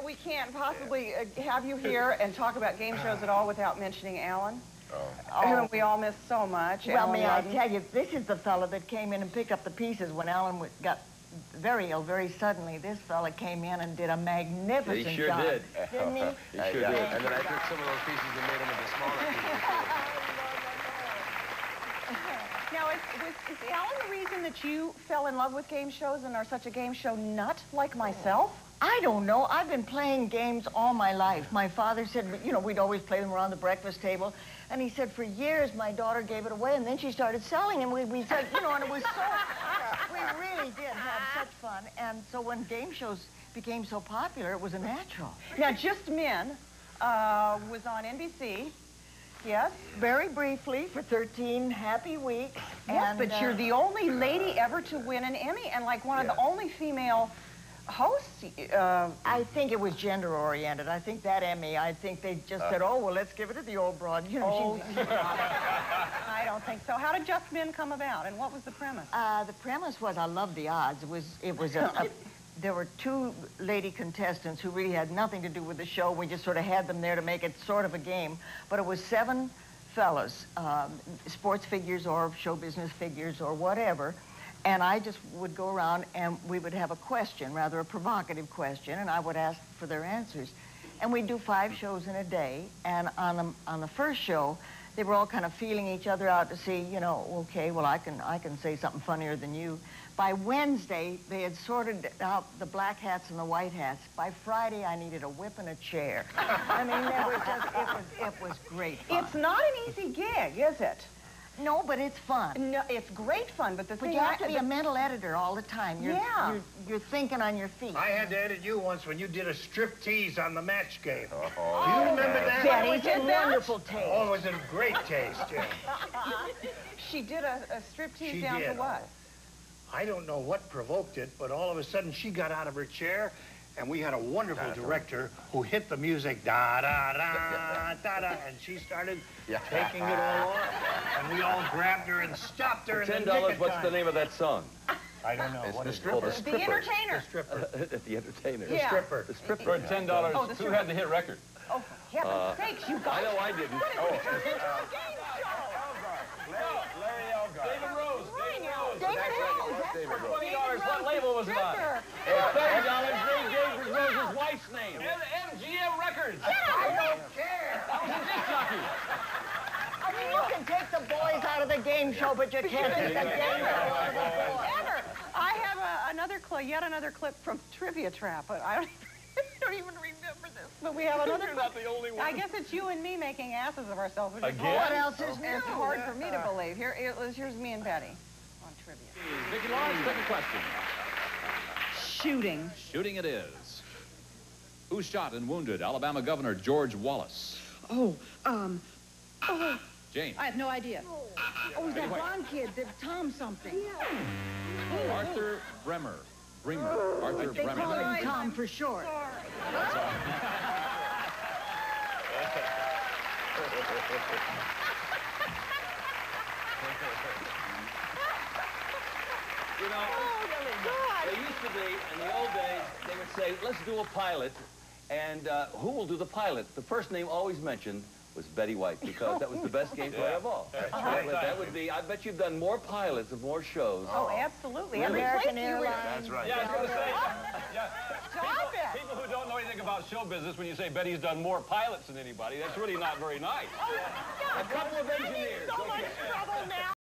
we can't possibly have you here and talk about game shows at all without mentioning Alan. Whom we all miss so much. Well, may I tell you, this is the fella that came in and picked up the pieces when Alan got very ill very suddenly. This fella came in and did a magnificent job. He sure did. Didn't he? He sure did. And then I took some of those pieces and made them into smaller pieces. Now, is Alan the reason that you fell in love with game shows and are such a game show nut like myself? I don't know. I've been playing games all my life. My father said, you know, we'd always play them around the breakfast table. And he said, for years, my daughter gave it away, and then she started selling them. We said, you know, and it was so, we really did have such fun. And so when game shows became so popular, it was a natural. Now, Just Men was on NBC. Yes. Very briefly, for 13 happy weeks. Yes, and, but you're the only lady ever to win an Emmy, and like one of the only female hosts. I think it was gender-oriented. I think that Emmy, I think they just said, oh, well, let's give it to the old broad. You know, I don't think so. How did Just Men come about, and what was the premise? The premise was, I loved the odds. It was there were two lady contestants who really had nothing to do with the show. We just sort of had them there to make it sort of a game. But it was 7 fellas, sports figures or show business figures or whatever. And I just would go around and we would have a question, rather a provocative question, and I would ask for their answers. And we'd do 5 shows in a day. And on the first show, they were all kind of feeling each other out to see, you know, okay, well, I can say something funnier than you. By Wednesday, they had sorted out the black hats and the white hats. By Friday, I needed a whip and a chair. I mean, it was great fun. It's not an easy gig, is it? No, but it's fun. No, it's great fun, but the thing... But you have to be a mental editor all the time. You're thinking on your feet. I had to edit you once when you did a striptease on the match game. Do you remember that? Betty did wonderful taste. Oh, it was a great taste, yeah. She did a striptease down to what? I don't know what provoked it, but all of a sudden she got out of her chair, and we had a wonderful director who hit the music, da-da-da-da-da, and she started taking it all off. And we all grabbed her and stopped her. For $10, what's the name of that song? I don't know. It's what the is stripper. it? The Entertainer. The stripper. The Entertainer. The stripper. The stripper. For $10, who had the hit record? Oh, for heaven's sakes, you guys. I know I didn't. What did we turn into a game show? Larry Elgar. David Rose. David Rose. David Rose. $20, what label was it on? $30, David Rose's wife's name. MGM Records. I don't care. That was a disc jockey. I mean, you can take the boys out of the game show, but you can't take the game show out of the boys. Ever. I have yet another clip from Trivia Trap, but I don't even remember this. But we have another You're not the only one. I guess it's you and me making asses of ourselves. Again? What else is new? It's hard for me to believe. Here's me and Betty on Trivia. Vicki Lawrence, second question. Shooting. Shooting it is. Who shot and wounded Alabama Governor George Wallace? Jane. I have no idea. Oh, that blonde kid, Tom something. Arthur Bremer. Arthur They Bremer. call him Tom for short. That's all. You know, they used to be, in the old days, they would say, let's do a pilot, and who will do the pilot? The first name always mentioned was Betty White, because that was the best game player of all. That would be, I bet you've done more pilots of more shows. Oh, absolutely. Really? American Airlines. That's right. Yeah, I was going to say, Stop it. people who don't know anything about show business, when you say Betty's done more pilots than anybody, that's really not very nice. Oh, yeah. A couple of engineers. I'm in so much trouble now.